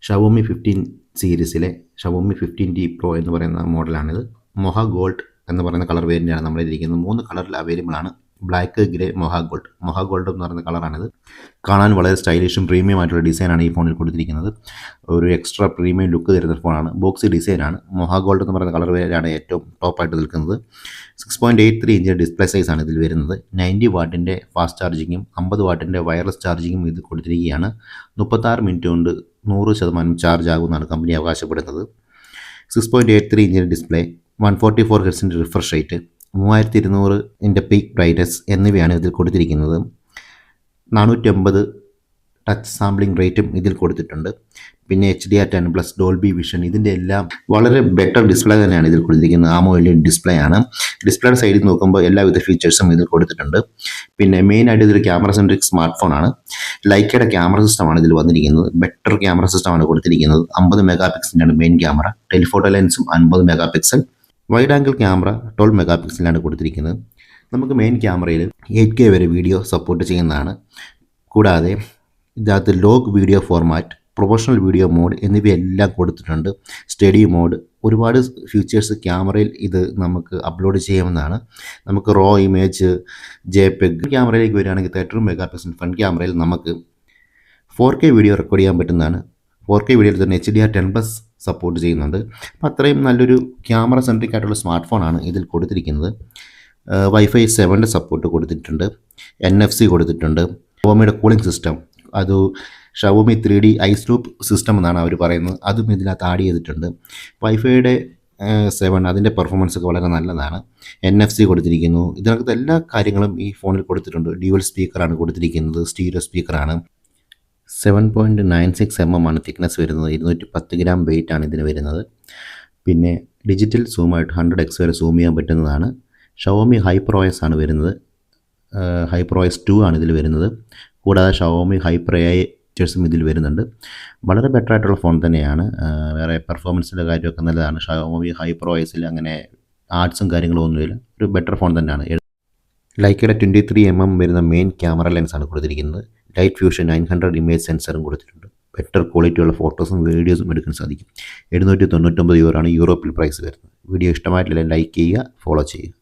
Xiaomi 15 സീരീസിലെ Xiaomi 15T Pro എന്ന് പറയുന്ന മോഡലാണിത്. മൊഹ ഗോൾഡ് എന്ന് പറയുന്ന കളർ വേരിയൻ്റാണ് നമ്മളിരിക്കുന്നത്. 3 കളറിൽ അവൈലബിൾ ആണ്. Black, grey, mocha gold. Mocha gold എന്ന് പറയുന്ന കളറാണിത്. കാണാൻ വളരെ സ്റ്റൈലിഷും പ്രീമിയം ആയിട്ടുള്ള ഡിസൈനാണ് ഈ ഫോണിൽ കൊടുത്തിരിക്കുന്നത്. ഒരു എക്സ്ട്രാ പ്രീമിയം ലുക്ക് തരുന്ന ഫോണാണ്. ബോക്സി ഡിസൈനാണ്. മൊഹ ഗോൾഡ് എന്ന് പറയുന്ന കളർ വേരിയൻ്റാണ് ഏറ്റവും ടോപ്പായിട്ട് നിൽക്കുന്നത്. 6.83 ഇഞ്ച് ഡിസ്പ്ലേ സൈസാണ് ഇതിൽ വരുന്നത്. 90 വാട്ടിൻ്റെ ഫാസ്റ്റ് ചാർജിങ്ങും 50 വാട്ടിൻ്റെ വയർലെസ് ചാർജിങ്ങും ഇത് കൊടുത്തിരിക്കുകയാണ്. 36 മിനിറ്റ് കൊണ്ട് 100% ചാർജ് ആകുമെന്നാണ് കമ്പനി അവകാശപ്പെടുന്നത്. 6.83 ഇഞ്ചിൻ്റെ ഡിസ്പ്ലേ, 144 ഹെർട്സിൻ്റെ റിഫ്രഷ് റേറ്റ്, 3200 പീക്ക് ബ്രൈറ്റ്നസ് എന്നിവയാണ് ഇതിൽ കൊടുത്തിരിക്കുന്നത്. 450 ടച്ച് സാമ്പിളിംഗ് റേറ്റും ഇതിൽ കൊടുത്തിട്ടുണ്ട്. പിന്നെ HDR10+ ഡോൾബി വിഷൻ, ഇതിൻ്റെ എല്ലാം വളരെ ബെറ്റർ ഡിസ്പ്ലേ തന്നെയാണ് ഇതിൽ കൊടുത്തിരിക്കുന്നത്. AMOLED ഡിസ്പ്ലേ ആണ്. ഡിസ്പ്ലേയുടെ സൈഡിൽ നോക്കുമ്പോൾ എല്ലാവിധ ഫീച്ചേഴ്സും ഇതിൽ കൊടുത്തിട്ടുണ്ട്. പിന്നെ മെയിനായിട്ട് ഇതൊരു ക്യാമറ സെൻട്രിക് സ്മാർട്ട് ഫോണാണ്. ലൈക്കയുടെ ക്യാമറ സിസ്റ്റമാണ് ഇതിൽ വന്നിരിക്കുന്നത്. ബെറ്റർ ക്യാമറ സിസ്റ്റമാണ് കൊടുത്തിരിക്കുന്നത്. 50 മെഗാ പിക്സലിൻ്റെ മെയിൻ ക്യാമറ, ടെലിഫോട്ടോ ലെൻസും 50 mega pixel, wide angle camera 12 mega പിക്സലാണ് കൊടുത്തിരിക്കുന്നത്. നമുക്ക് മെയിൻ ക്യാമറയിൽ 8K വരെ വീഡിയോ സപ്പോർട്ട് ചെയ്യുന്നതാണ്. കൂടാതെ ഇതിനകത്ത് log video format, professional video mode എന്നിവയെല്ലാം കൊടുത്തിട്ടുണ്ട്. സ്റ്റഡി മോഡ്, ഒരുപാട് ഫീച്ചേഴ്സ് ക്യാമറയിൽ ഇത് നമുക്ക് അപ്ലോഡ് ചെയ്യാവുന്നതാണ്. നമുക്ക് റോ ഇമേജ്, JPEG. ക്യാമറയിലേക്ക് വരികയാണെങ്കിൽ 32 മെഗാ പിക്സൽ ഫ്രണ്ട് ക്യാമറയിൽ നമുക്ക് 4K വീഡിയോ റെക്കോർഡ് ചെയ്യാൻ പറ്റുന്നതാണ്. 4K വീഡിയോയിൽ തന്നെ HDR10+ സപ്പോർട്ട് ചെയ്യുന്നുണ്ട്. അപ്പോൾ അത്രയും നല്ലൊരു ക്യാമറ സെൻട്രിക് ആയിട്ടുള്ള സ്മാർട്ട് ഫോണാണ് ഇതിൽ കൊടുത്തിരിക്കുന്നത്. Wi-Fi 7 സപ്പോർട്ട് കൊടുത്തിട്ടുണ്ട്. NFC കൊടുത്തിട്ടുണ്ട്. ഷവോമിയുടെ കൂളിംഗ് സിസ്റ്റം, അത് Xiaomi 3D ice loop system എന്നാണ് അവർ പറയുന്നത്. അതും ഇതിനകത്ത് ആഡ് ചെയ്തിട്ടുണ്ട്. വൈഫൈയുടെ 7 അതിൻ്റെ പെർഫോമൻസ് ഒക്കെ വളരെ നല്ലതാണ്. NFC കൊടുത്തിരിക്കുന്നു. ഇതിനകത്ത് എല്ലാ കാര്യങ്ങളും ഈ ഫോണിൽ കൊടുത്തിട്ടുണ്ട്. ഡ്യുവൽ സ്പീക്കറാണ് കൊടുത്തിരിക്കുന്നത്. സ്റ്റീരിയോ സ്പീക്കറാണ്. 7.96 mm ആണ് തിക്നെസ് വരുന്നത്. 210 ഗ്രാം വെയിറ്റ് ആണ് ഇതിന് വരുന്നത്. പിന്നെ ഡിജിറ്റൽ സൂമായിട്ട് 100x വരെ സൂം ചെയ്യാൻ പറ്റുന്നതാണ്. ഷവോമി HyperOS ആണ് വരുന്നത്. HyperOS 2 ആണ് ഇതിൽ വരുന്നത്. കൂടാതെ ഷവോമി ഹൈപ്പർ AI ഫീച്ചേഴ്സും ഇതിൽ വരുന്നുണ്ട്. വളരെ ബെറ്റർ ആയിട്ടുള്ള ഫോൺ തന്നെയാണ്. വേറെ പെർഫോമൻസിൻ്റെ കാര്യമൊക്കെ നല്ലതാണ്. ഷവോമി HyperOSൽ അങ്ങനെ ആർട്സും കാര്യങ്ങളും ഒന്നുമില്ല. ഒരു ബെറ്റർ ഫോൺ തന്നെയാണ്. ലൈക്കയുടെ 23 mm വരുന്ന മെയിൻ ക്യാമറ ലെൻസാണ് കൊടുത്തിരിക്കുന്നത്. ലൈറ്റ് ഫ്യൂഷൻ 900 ഇമേജ് സെൻസറും കൊടുത്തിട്ടുണ്ട്. ബെറ്റർ ക്വാളിറ്റിയുള്ള ഫോട്ടോസും വീഡിയോസും എടുക്കാൻ സാധിക്കും. €799 ആണ് യൂറോപ്പിൽ പ്രൈസ് വരുന്നത്. വീഡിയോ ഇഷ്ടമായിട്ടില്ലെങ്കിൽ ലൈക്ക് ചെയ്യുക, ഫോളോ ചെയ്യുക.